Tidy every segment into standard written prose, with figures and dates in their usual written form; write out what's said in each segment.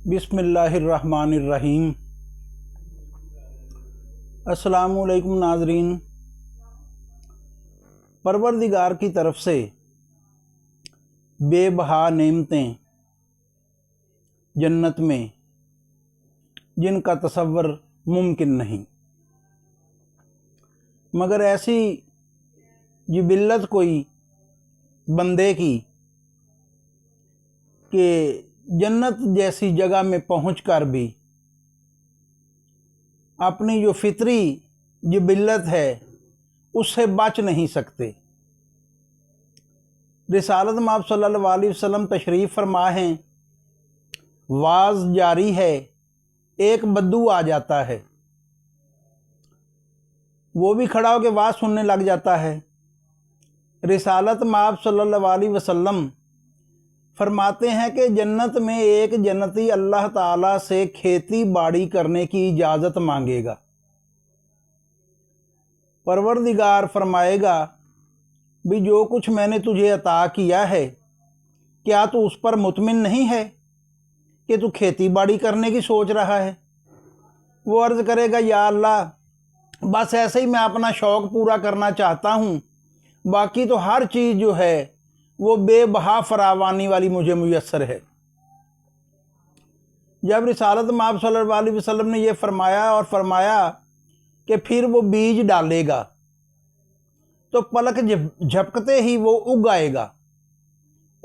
बिस्मिल्लाहिर्रहमानिर्रहीम। अस्सलामुअलैकुम नाज़रीन। परवरदिगार की तरफ से बेबहा नेमतें जन्नत में जिनका तसव्वुर मुमकिन नहीं, मगर ऐसी जिबिल्लत कोई बंदे की कि जन्नत जैसी जगह में पहुंचकर भी अपनी जो फितरी जिबिल्लत है उससे बच नहीं सकते। रिसालत माब सल्लल्लाहु अलैहि वसल्लम तशरीफ़ फरमा हैं, वाज जारी है, एक बद्दू आ जाता है, वो भी खड़ा होकर वाज सुनने लग जाता है। रिसालत माब सल्लल्लाहु अलैहि वसल्लम फरमाते हैं कि जन्नत में एक जन्नती अल्लाह ताला से खेती बाड़ी करने की इजाज़त मांगेगा। परवरदिगार फरमाएगा भी जो कुछ मैंने तुझे अता किया है, क्या तू उस पर मुतमिन नहीं है कि तू खेती बाड़ी करने की सोच रहा है। वो अर्ज़ करेगा, या अल्लाह, बस ऐसे ही मैं अपना शौक़ पूरा करना चाहता हूँ, बाकी तो हर चीज़ जो है वो बेबहा फरावानी वाली मुझे मुयस्सर है। जब रिसालत माब सल्लल्लाहु अलैहि वसल्लम ने ये फरमाया और फरमाया कि फिर वो बीज डालेगा तो पलक झपकते ही वो उग आएगा,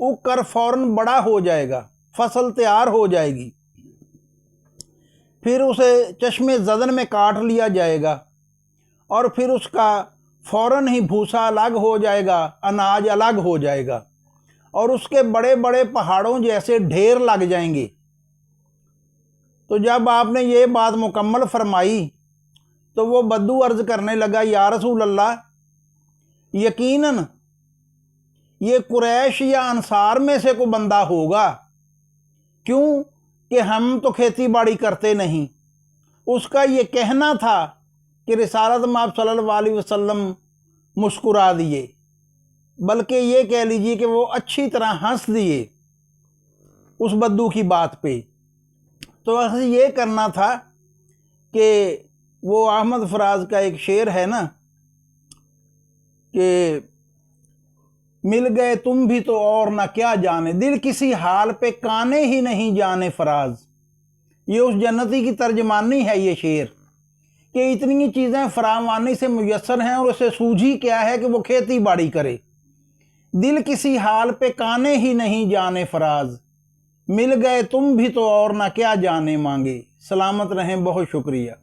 उग कर फौरन बड़ा हो जाएगा, फसल तैयार हो जाएगी, फिर उसे चश्मे ज़दन में काट लिया जाएगा और फिर उसका फौरन ही भूसा अलग हो जाएगा, अनाज अलग हो जाएगा और उसके बड़े बड़े पहाड़ों जैसे ढेर लग जाएंगे। तो जब आपने ये बात मुकम्मल फरमाई तो वो बद्दू अर्ज़ करने लगा, या रसूल अल्लाह, यकीनन ये कुरैश या अंसार में से कोई बंदा होगा, क्यों कि हम तो खेती बाड़ी करते नहीं। उसका ये कहना था कि रिसालत माब सल्लल्लाहु अलैहि वसल्लम मुस्कुरा दिए, बल्कि ये कह लीजिए कि वो अच्छी तरह हंस दिए उस बद्दू की बात पे। तो ऐसे ये करना था कि वो अहमद फराज का एक शेर है ना कि मिल गए तुम भी तो और ना क्या जाने, दिल किसी हाल पे काने ही नहीं जाने फराज। ये उस जन्नती की तर्जमानी है ये शेर कि इतनी चीज़ें फरावानी से मुयस्सर हैं और उसे सूझी क्या है कि वो खेती बाड़ी करे। दिल किसी हाल पे काने ही नहीं जाने फराज, मिल गए तुम भी तो और ना क्या जाने मांगे। सलामत रहें, बहुत शुक्रिया।